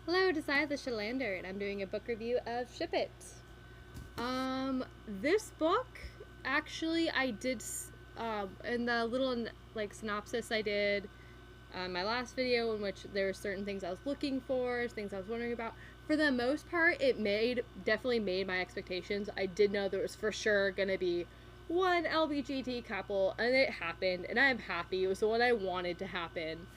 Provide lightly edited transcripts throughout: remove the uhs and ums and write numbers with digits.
Hello, Desire the Shalander, and I'm doing a book review of Ship It. This book, actually, I did, in the little, like, synopsis I did my last video, in which there were certain things I was looking for, things I was wondering about. For the most part, definitely made my expectations. I did know there was for sure gonna be one LBGT couple, and it happened, and I'm happy. It was the one I wanted to happen.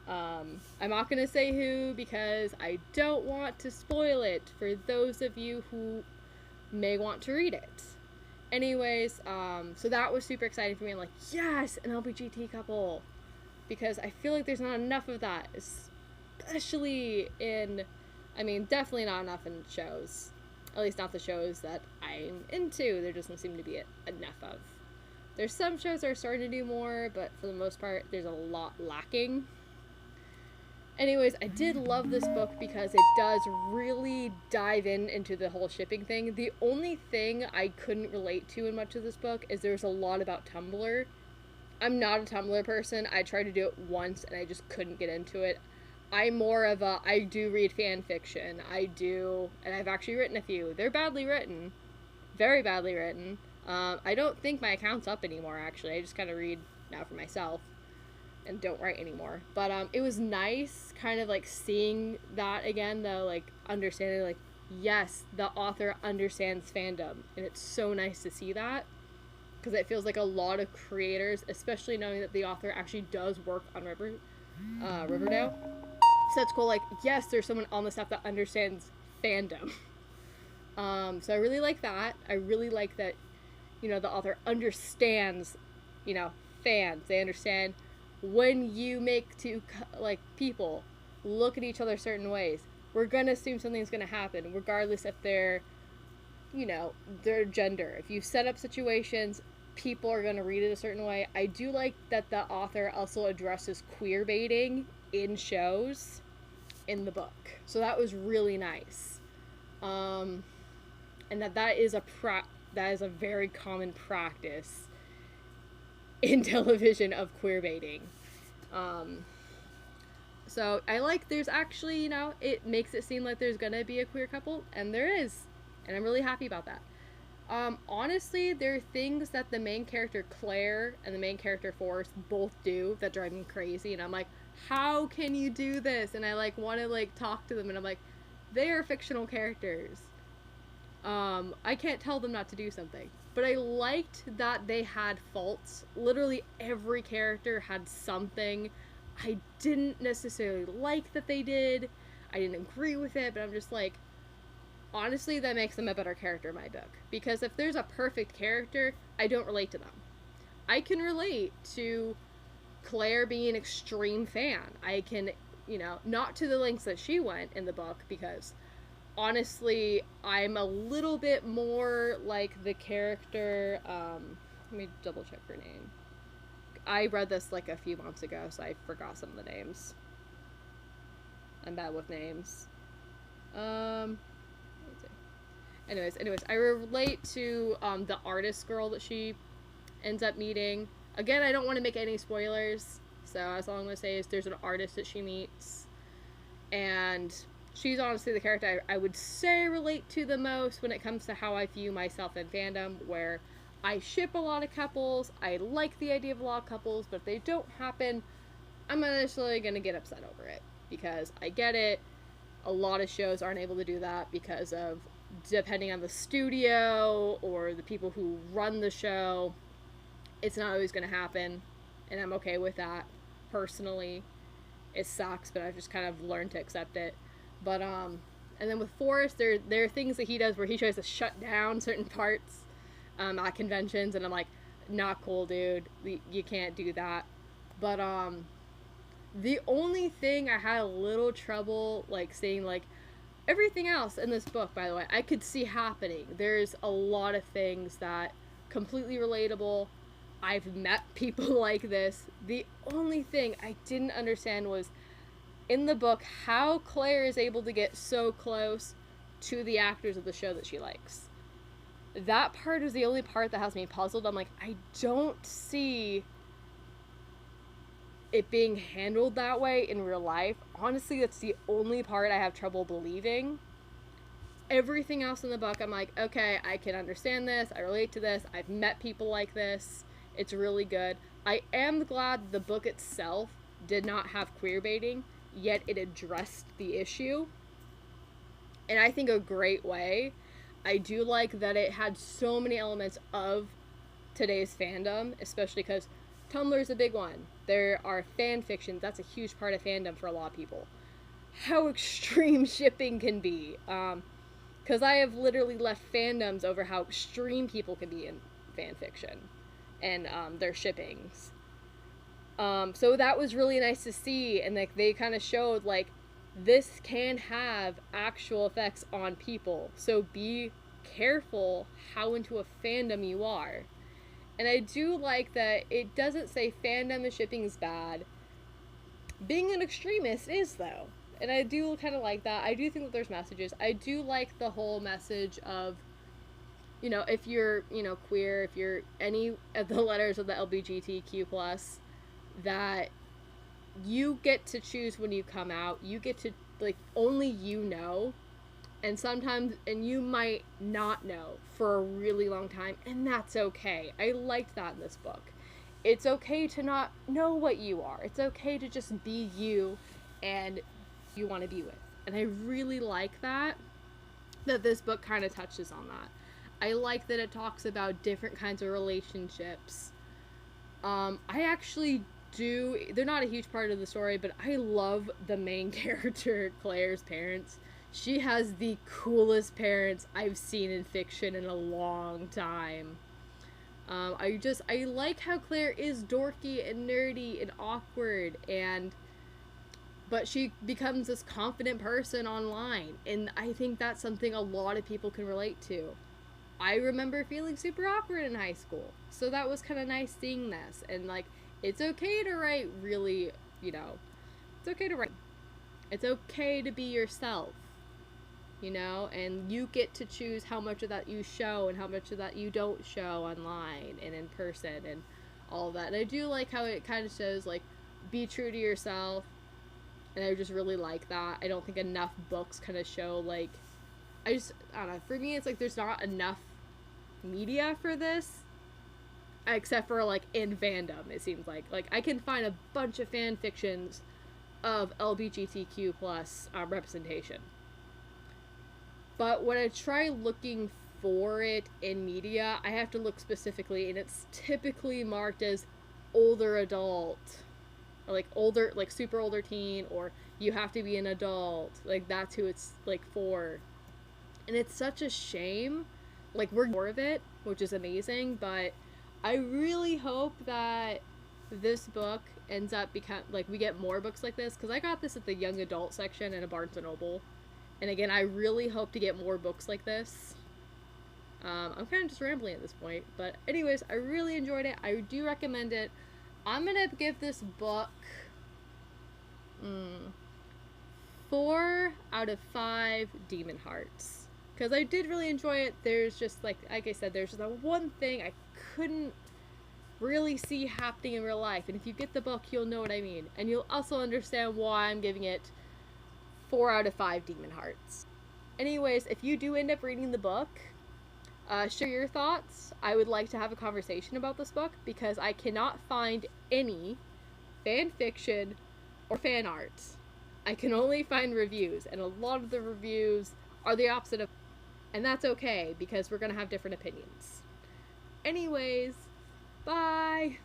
I'm not going to say who because I don't want to spoil it for those of you who may want to read it. Anyways, so that was super exciting for me. I'm like, yes, an LBGT couple. Because I feel like there's not enough of that, especially definitely not enough in shows. At least not the shows that I'm into. There doesn't seem to be enough of. There's some shows that are starting to do more, but for the most part, there's a lot lacking. Anyways, I did love this book because it does really dive into the whole shipping thing. The only thing I couldn't relate to in much of this book is there's a lot about Tumblr. I'm not a Tumblr person. I tried to do it once and I just couldn't get into it. I do read fan fiction. I do, and I've actually written a few. They're badly written. Very badly written. I don't think my account's up anymore, actually. I just kind of read now for myself and don't write anymore. But it was nice kind of like seeing that again, though, like understanding like, yes, the author understands fandom, and it's so nice to see that because it feels like a lot of creators, especially knowing that the author actually does work on Riverdale. So that's cool. Like, yes, there's someone on the staff that understands fandom. So I really like that. I really like that, the author understands, fans. They understand when you make two like people look at each other certain ways, we're gonna assume something's gonna happen, regardless if they're, their gender. If you set up situations, people are gonna read it a certain way. I do like that the author also addresses queer baiting in shows in the book, so that was really nice. And that is a very common practice in television of queer baiting. Um, so I like there's actually, it makes it seem like there's gonna be a queer couple, and there is. And I'm really happy about that. Honestly, there are things that the main character Claire and the main character Forrest both do that drive me crazy, and I'm like, how can you do this? And I like want to like talk to them, and I'm like, they are fictional characters. I can't tell them not to do something. But I liked that they had faults. Literally every character had something I didn't necessarily like that they did. I didn't agree with it, but I'm just like, honestly, that makes them a better character in my book. Because if there's a perfect character, I don't relate to them. I can relate to Claire being an extreme fan. I can, not to the lengths that she went in the book, because honestly, I'm a little bit more like the character. Let me double check her name. I read this like a few months ago, so I forgot some of the names. I'm bad with names. Let's see. Anyways, I relate to the artist girl that she ends up meeting. Again, I don't want to make any spoilers, so as long as I say is there's an artist that she meets, and she's honestly the character I would say relate to the most when it comes to how I view myself in fandom, where I ship a lot of couples, I like the idea of a lot of couples, but if they don't happen, I'm initially going to get upset over it, because I get it, a lot of shows aren't able to do that because of, depending on the studio or the people who run the show, it's not always going to happen, and I'm okay with that, personally. It sucks, but I've just kind of learned to accept it. But and then with Forrest, there are things that he does where he tries to shut down certain parts at conventions, and I'm like, not cool, dude. You can't do that. But the only thing I had a little trouble like seeing, like, everything else in this book, by the way, I could see happening. There's a lot of things that completely relatable. I've met people like this. The only thing I didn't understand was in the book how Claire is able to get so close to the actors of the show that she likes. That part is the only part that has me puzzled. I'm like, I don't see it being handled that way in real life, honestly, that's the only part I have trouble believing. Everything else in the book, I'm like, okay, I can understand this. I relate to this. I've met people like this. It's really good. I am glad the book itself did not have queer baiting, yet it addressed the issue. And I think a great way. I do like that it had so many elements of today's fandom, especially because Tumblr is a big one. There are fan fictions. That's a huge part of fandom for a lot of people. How extreme shipping can be. Because I have literally left fandoms over how extreme people can be in fan fiction and their shippings. So that was really nice to see, and like they kind of showed like this can have actual effects on people. So be careful how into a fandom you are. And I do like that it doesn't say fandom and shipping is bad. Being an extremist is, though. And I do kind of like that. I do think that there's messages. I do like the whole message of, you know, if you're, you know, queer, if you're any of the letters of the LGBTQ+, that you get to choose when you come out. You get to, like, only you know. And sometimes, and you might not know for a really long time, and that's okay. I liked that in this book. It's okay to not know what you are. It's okay to just be you and you want to be with. And I really like that this book kind of touches on that. I like that it talks about different kinds of relationships. I actually do, they're not a huge part of the story, but I love the main character, Claire's parents. She has the coolest parents I've seen in fiction in a long time. I like how Claire is dorky and nerdy and awkward, but she becomes this confident person online, and I think that's something a lot of people can relate to. I remember feeling super awkward in high school, so that was kind of nice seeing this, and like, it's okay to write really, you know, it's okay to write. It's okay to be yourself. You know, and you get to choose how much of that you show and how much of that you don't show online and in person and all of that. And I do like how it kind of shows, like, be true to yourself. And I just really like that. I don't think enough books kind of show, like, I don't know. For me, it's like there's not enough media for this. Except for, like, in fandom, it seems like. Like, I can find a bunch of fan fictions of LGBTQ plus representation. But when I try looking for it in media, I have to look specifically, and it's typically marked as older adult. Or like older, like super older teen, or you have to be an adult. Like, that's who it's, like, for. And it's such a shame. Like, we're more of it, which is amazing, but I really hope that this book ends up we get more books like this, because I got this at the young adult section in a Barnes & Noble. And again, I really hope to get more books like this. I'm kind of just rambling at this point. But anyways, I really enjoyed it. I do recommend it. I'm going to give this book 4 out of 5 Demon Hearts. Because I did really enjoy it. There's just, like I said, there's just that one thing I couldn't really see happening in real life. And if you get the book, you'll know what I mean. And you'll also understand why I'm giving it 4 out of 5 Demon Hearts. Anyways, if you do end up reading the book, share your thoughts. I would like to have a conversation about this book, because I cannot find any fan fiction or fan art. I can only find reviews, and a lot of the reviews are the opposite of, and that's okay, because we're gonna have different opinions. Anyways, bye!